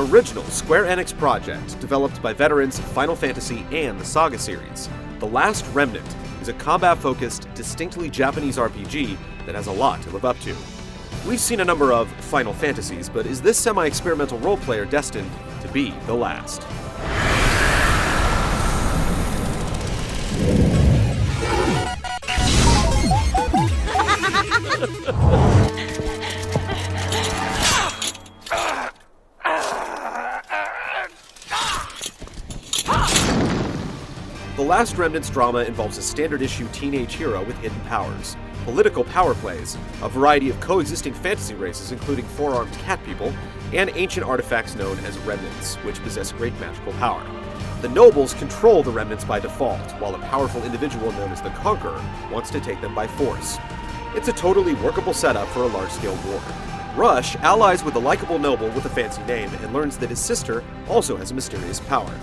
original Square Enix project developed by veterans of Final Fantasy and the Saga series. The Last Remnant is a combat-focused, distinctly Japanese RPG that has a lot to live up to. We've seen a number of Final Fantasies, but is this semi-experimental role-player destined to be the last? The Last Remnant's drama involves a standard-issue teenage hero with hidden powers, political power plays, a variety of coexisting fantasy races including four-armed cat people, and ancient artifacts known as Remnants, which possess great magical power. The nobles control the Remnants by default, while a powerful individual known as the Conqueror wants to take them by force. It's a totally workable setup for a large-scale war. Rush allies with a likable noble with a fancy name and learns that his sister also has a mysterious power.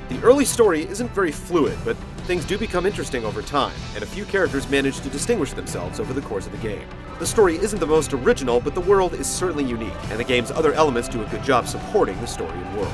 The early story isn't very fluid, but things do become interesting over time, and a few characters manage to distinguish themselves over the course of the game. The story isn't the most original, but the world is certainly unique, and the game's other elements do a good job supporting the story and world.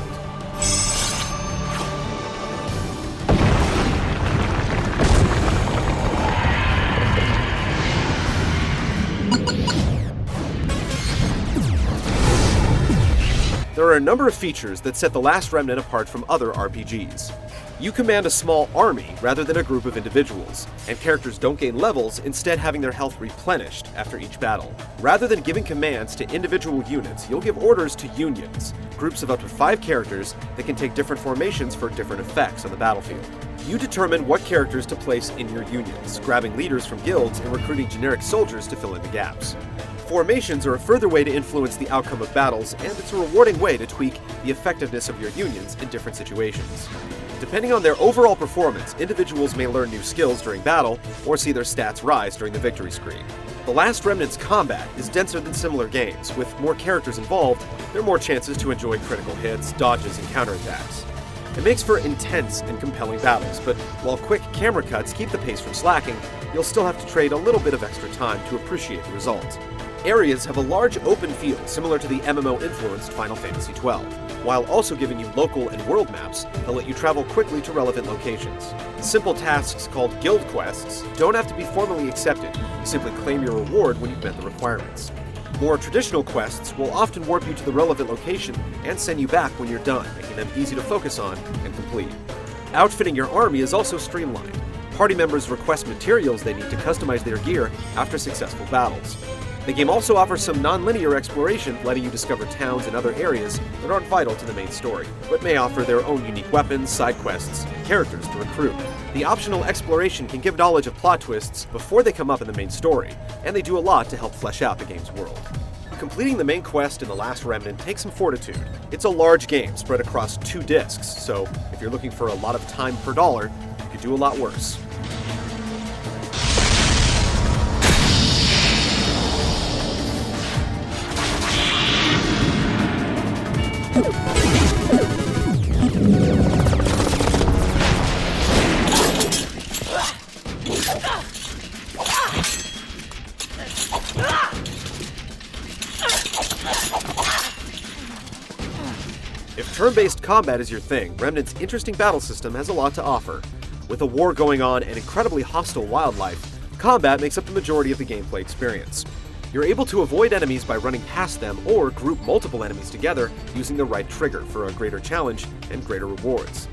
There are a number of features that set The Last Remnant apart from other RPGs. You command a small army rather than a group of individuals, and characters don't gain levels, instead having their health replenished after each battle. Rather than giving commands to individual units, you'll give orders to unions, groups of up to 5 characters that can take different formations for different effects on the battlefield. You determine what characters to place in your unions, grabbing leaders from guilds and recruiting generic soldiers to fill in the gaps. Formations are a further way to influence the outcome of battles, and it's a rewarding way to tweak the effectiveness of your unions in different situations. Depending on their overall performance, individuals may learn new skills during battle, or see their stats rise during the victory screen. The Last Remnant's combat is denser than similar games. With more characters involved, there are more chances to enjoy critical hits, dodges, and counterattacks. It makes for intense and compelling battles, but while quick camera cuts keep the pace from slacking, you'll still have to trade a little bit of extra time to appreciate the result. Areas have a large open field similar to the MMO-influenced Final Fantasy XII, while also giving you local and world maps that let you travel quickly to relevant locations. Simple tasks called guild quests don't have to be formally accepted, you simply claim your reward when you've met the requirements. More traditional quests will often warp you to the relevant location and send you back when you're done, making them easy to focus on and complete. Outfitting your army is also streamlined. Party members request materials they need to customize their gear after successful battles. The game also offers some non-linear exploration, letting you discover towns and other areas that aren't vital to the main story, but may offer their own unique weapons, side quests, and characters to recruit. The optional exploration can give knowledge of plot twists before they come up in the main story, and they do a lot to help flesh out the game's world. Completing the main quest in The Last Remnant takes some fortitude. It's a large game spread across 2 discs, so if you're looking for a lot of time per dollar, you could do a lot worse. If turn-based combat is your thing, Remnant's interesting battle system has a lot to offer. With a war going on and incredibly hostile wildlife, combat makes up the majority of the gameplay experience. You're able to avoid enemies by running past them or group multiple enemies together using the right trigger for a greater challenge and greater rewards.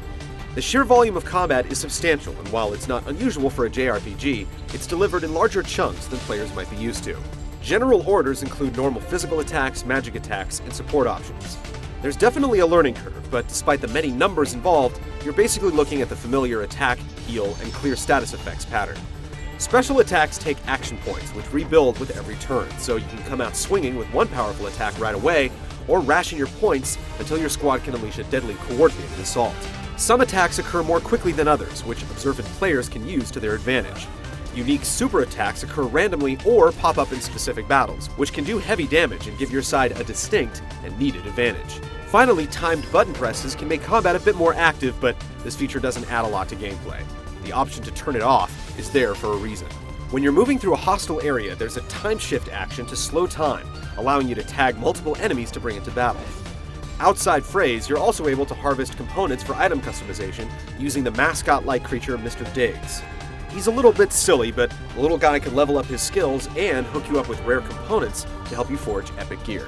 The sheer volume of combat is substantial, and while it's not unusual for a JRPG, it's delivered in larger chunks than players might be used to. General orders include normal physical attacks, magic attacks, and support options. There's definitely a learning curve, but despite the many numbers involved, you're basically looking at the familiar attack, heal, and clear status effects pattern. Special attacks take action points, which rebuild with every turn, so you can come out swinging with one powerful attack right away, or ration your points until your squad can unleash a deadly coordinated assault. Some attacks occur more quickly than others, which observant players can use to their advantage. Unique super attacks occur randomly or pop up in specific battles, which can do heavy damage and give your side a distinct and needed advantage. Finally, timed button presses can make combat a bit more active, but this feature doesn't add a lot to gameplay. The option to turn it off is there for a reason. When you're moving through a hostile area, there's a time shift action to slow time, allowing you to tag multiple enemies to bring into battle. Outside Phrase, you're also able to harvest components for item customization using the mascot-like creature Mr. Diggs. He's a little bit silly, but the little guy can level up his skills and hook you up with rare components to help you forge epic gear.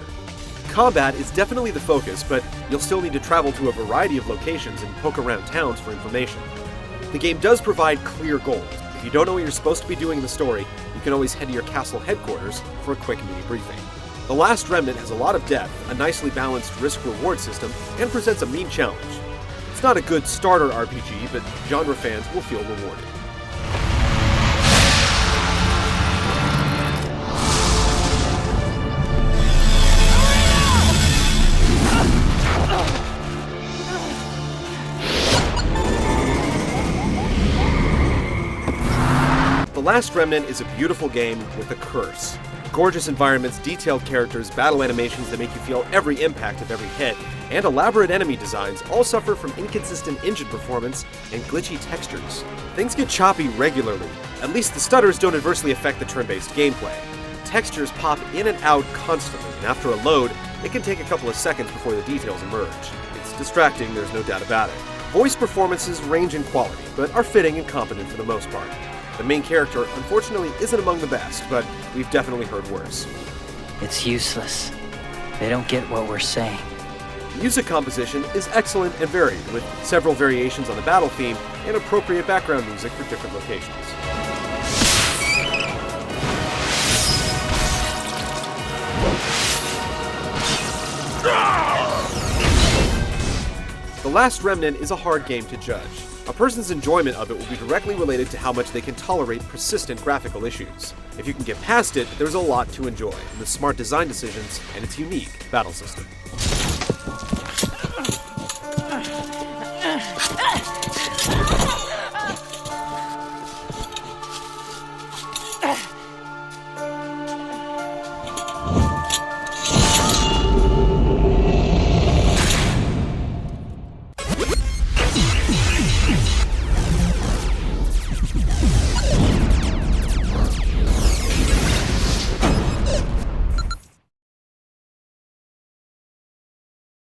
Combat is definitely the focus, but you'll still need to travel to a variety of locations and poke around towns for information. The game does provide clear goals. If you don't know what you're supposed to be doing in the story, you can always head to your castle headquarters for a quick mini briefing. The Last Remnant has a lot of depth, a nicely balanced risk-reward system, and presents a mean challenge. It's not a good starter RPG, but genre fans will feel rewarded. The Last Remnant is a beautiful game with a curse. Gorgeous environments, detailed characters, battle animations that make you feel every impact of every hit, and elaborate enemy designs all suffer from inconsistent engine performance and glitchy textures. Things get choppy regularly. At least the stutters don't adversely affect the turn-based gameplay. Textures pop in and out constantly, and after a load, it can take a couple of seconds before the details emerge. It's distracting, there's no doubt about it. Voice performances range in quality, but are fitting and competent for the most part. The main character, unfortunately, isn't among the best, but we've definitely heard worse. It's useless. They don't get what we're saying. Music composition is excellent and varied, with several variations on the battle theme and appropriate background music for different locations. The Last Remnant is a hard game to judge. A person's enjoyment of it will be directly related to how much they can tolerate persistent graphical issues. If you can get past it, there's a lot to enjoy in the smart design decisions and its unique battle system.